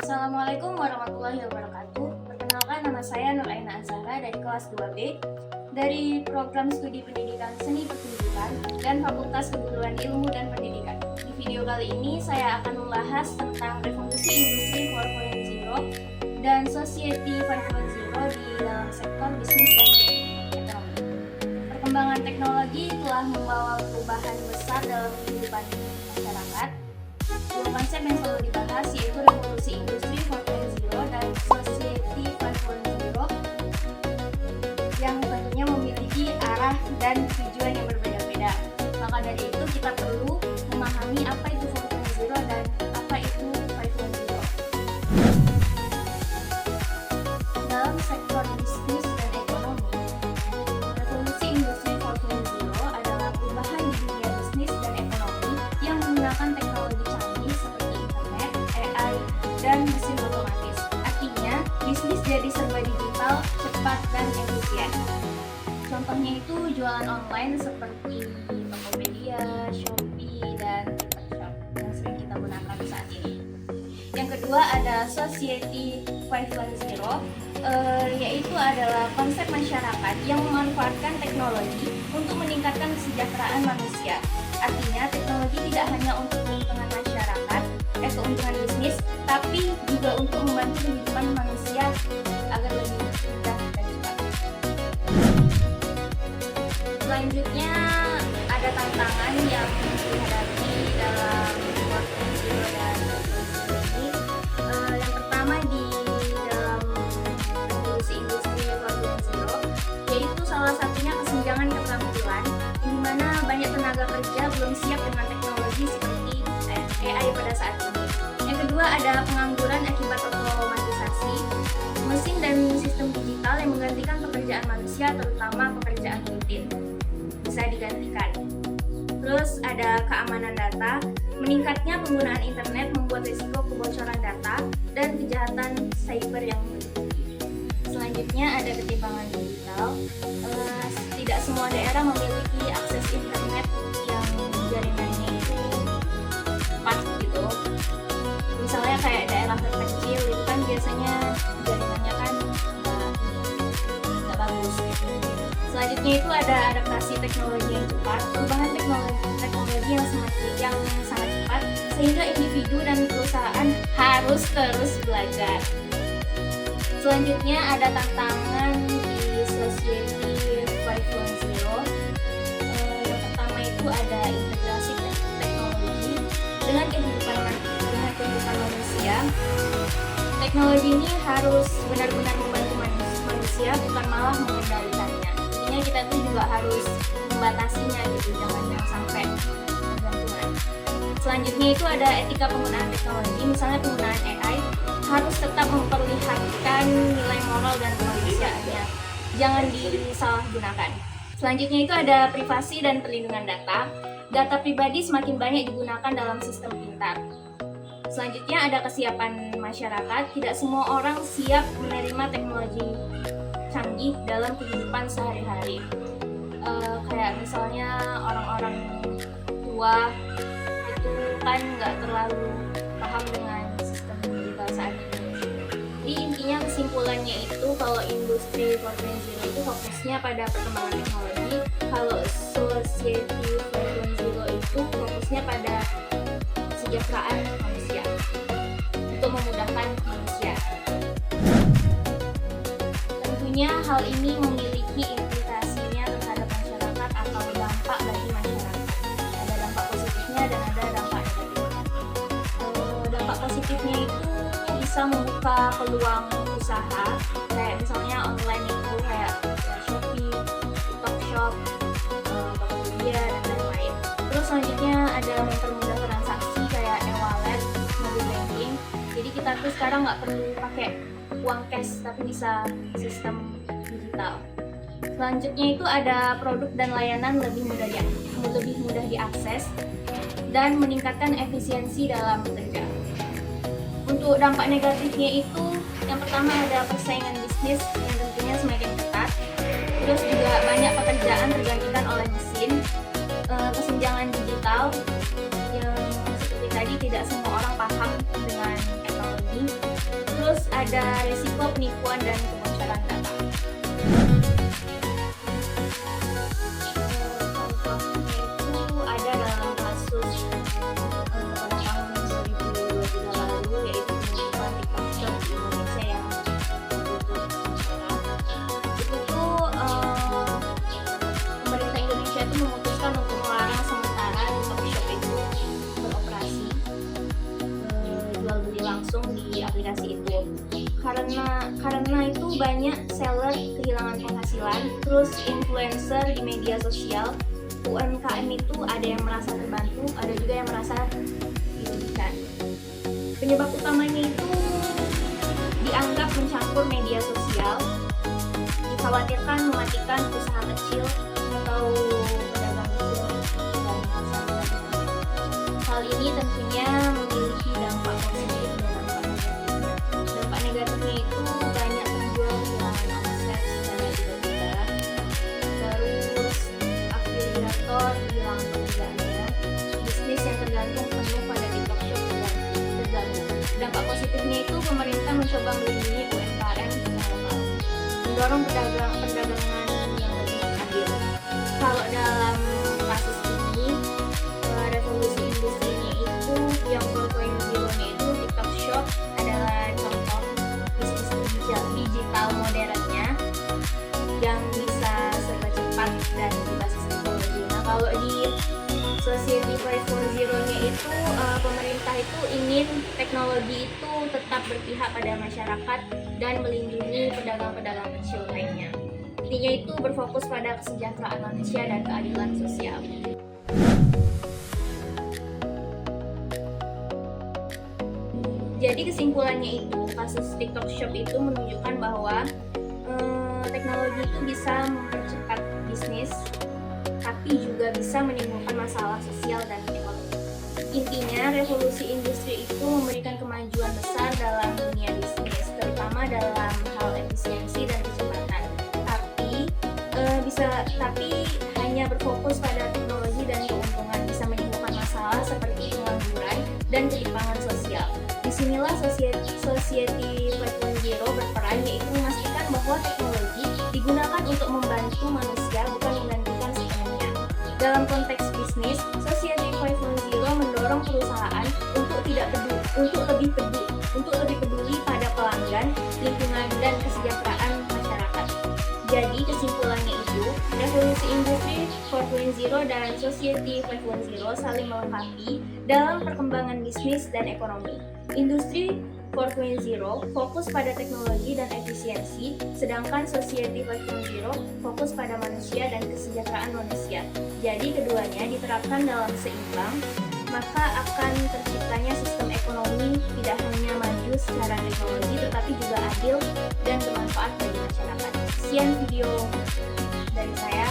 Assalamualaikum warahmatullahi wabarakatuh. Perkenalkan, nama saya Nuraina Azhara dari kelas 2B dari program studi pendidikan seni pertunjukan dan Fakultas Keguruan Ilmu dan Pendidikan. Di video kali ini saya akan membahas tentang revolusi industri 4.0 dan society 4.0 di dalam sektor bisnis dan ekonomi. Perkembangan teknologi telah membawa perubahan besar dalam kehidupan masyarakat. Dua konsep yang selalu dibahas yaitu revolusi industri 4.0 dan society 5.0 yang tentunya memiliki arah dan tujuan yang berbeda-beda. Maka dari itu kita perlu memahami apa itu 4.0 dan apa itu 5.0. Dalam sektor bisnis dan ekonomi, revolusi industri 4.0 adalah perubahan di dunia bisnis dan ekonomi yang menggunakan teknologi canggih seperti internet, AI, dan mesin otomatis. Artinya, bisnis jadi serba digital, cepat, dan efisien. Contohnya itu jualan online seperti Tokopedia, Shopee, dan TikTok yang sering kita gunakan saat ini. Yang kedua ada Society 5.0, yaitu adalah konsep masyarakat yang memanfaatkan teknologi untuk meningkatkan kesejahteraan manusia. Artinya teknologi tidak hanya untuk keuntungan masyarakat, keuntungan bisnis, tapi juga untuk membantu kehidupan manusia agar lebih mudah dan cepat. Selanjutnya ada tantangan yang dihadapi dalam 4.0 dan 5.0 ini. Yang pertama di dalam revolusi industri 4.0 yaitu salah satunya kesenjangan keterampilan, di mana banyak tenaga kerja belum siap dengan teknologi seperti AI pada saat ini. Yang kedua ada pengangguran akibat otomatisasi, mesin dan sistem digital yang menggantikan pekerjaan manusia, terutama pekerjaan rutin bisa digantikan. Terus ada keamanan data, meningkatnya penggunaan internet membuat risiko kebocoran data dan kejahatan cyber yang meliputi. Selanjutnya ada ketimpangan digital. Tidak semua daerah memiliki akses internet yang jaringannya itu cepat gitu. Misalnya kayak daerah terpencil itu kan biasanya jaringannya kan nggak bagus gitu. Selanjutnya itu ada adaptasi teknologi yang cepat, perubahan teknologi yang sangat cepat sehingga individu dan perusahaan harus terus belajar. Selanjutnya ada tantangan di society 5.0. Yang pertama itu ada integrasi teknologi dengan kehidupan manusia. Teknologi ini harus benar-benar membantu manusia, bukan malah mengendalikannya. Intinya kita tuh juga harus membatasinya gitu, jangan sampai ketergantungan. Selanjutnya itu ada etika penggunaan teknologi, misalnya penggunaan AI harus tetap memperlihatkan nilai moral dan kemanusiaannya, jangan disalahgunakan. Selanjutnya itu ada privasi dan perlindungan data. Data pribadi semakin banyak digunakan dalam sistem pintar. Selanjutnya ada kesiapan masyarakat. Tidak semua orang siap menerima teknologi canggih dalam kehidupan sehari-hari. Kayak misalnya orang-orang tua itu kan nggak terlalu paham dengan sistem digital saat ini. Jadi intinya kesimpulannya itu kalau industri 4.0 itu fokusnya pada perkembangan teknologi, kalau society 4.0 itu fokusnya pada kesejahteraan manusia untuk memudahkan manusia. Tentunya hal ini memiliki implikasinya terhadap masyarakat atau dampak bagi masyarakat. Ada dampak positifnya dan ada dampak negatifnya. Dampak positifnya itu bisa membuka peluang usaha, kayak misalnya online itu kayak Shopee, TikTok Shop, Tokopedia dan lain-lain. Terus selanjutnya ada mempermudah transaksi kayak e-wallet, mobile banking. Jadi kita tuh sekarang nggak perlu pakai uang cash tapi bisa sistem digital. Selanjutnya itu ada produk dan layanan lebih mudah diakses dan meningkatkan efisiensi dalam bekerja. Untuk dampak negatifnya itu yang pertama ada persaingan bisnis yang tentunya semakin ketat. Terus juga banyak pekerjaan tergantikan oleh mesin, kesenjangan digital yang seperti tadi tidak semua orang paham dengan teknologi. ada risiko penipuan dan kebocoran data. Contohnya itu ada dalam kasus pada tahun 2023 lalu, yaitu penipuan TikTok Shop di Indonesia yang tutup sementara. Itu tuh pemerintah Indonesia itu memutuskan untuk melarang sementara TikTok Shop itu beroperasi, jual beli langsung di aplikasi itu, karena itu banyak seller kehilangan penghasilan, terus influencer di media sosial, UMKM itu ada yang merasa terbantu, ada juga yang merasa dirugikan. Penyebab utamanya itu dianggap mencampur media sosial, dikhawatirkan mematikan usaha kecil atau pedagang kecil dan masyarakat. Hal ini tentunya memiliki dampak positif dan dampak negatifnya. Dampak negatifnya itu banyak penjual kehilangan omset secara tiba-tiba, terus afiliator hilang pekerjaannya, bisnis yang tergantung penuh pada TikTok Shop dan terganggu. Dampak positifnya itu pemerintah mencoba melindungi UMKM lokal, mendorong perdagangan yang lebih adil. Kalau dalam kasus ini, revolusi industrinya itu yang 4.0-nya itu TikTok Shop adalah contoh bisnis digital modernnya yang bisa serba cepat dan berbasis teknologi. Nah, kalau di Society 5.0-nya itu pemerintah itu ingin teknologi itu tetap berpihak pada masyarakat dan melindungi pedagang-pedagang kecil lainnya. Intinya itu berfokus pada kesejahteraan manusia dan keadilan sosial. Jadi kesimpulannya itu, kasus TikTok Shop itu menunjukkan bahwa teknologi itu bisa mempercepat bisnis, tapi juga bisa menimbulkan masalah sosial dan ekonomi. Intinya, revolusi industri itu memberikan kemajuan besar dalam dunia bisnis, terutama dalam hal efisiensi dan kecepatan. Tapi hanya berfokus pada teknologi dan keuntungan, bisa menimbulkan masalah seperti pengangguran dan ketimpangan sosial. Disinilah Society 5.0 berperan, yaitu memastikan bahwa teknologi digunakan untuk membantu manusia, bukan menggantikan sepenuhnya. Dalam konteks bisnis, Society 5.0 mendorong perusahaan untuk lebih peduli pada pelanggan, lingkungan, dan kesejahteraan masyarakat. Jadi kesimpulannya itu, revolusi industri 4.0 dan Society 5.0 saling melengkapi dalam perkembangan bisnis dan ekonomi. Industri 4.0 fokus pada teknologi dan efisiensi, sedangkan Society 5.0 fokus pada manusia dan kesejahteraan manusia. Jadi keduanya diterapkan dalam seimbang, maka akan terciptanya sistem ekonomi tidak hanya maju secara teknologi tetapi juga adil dan bermanfaat bagi masyarakat. Sekian video dari saya.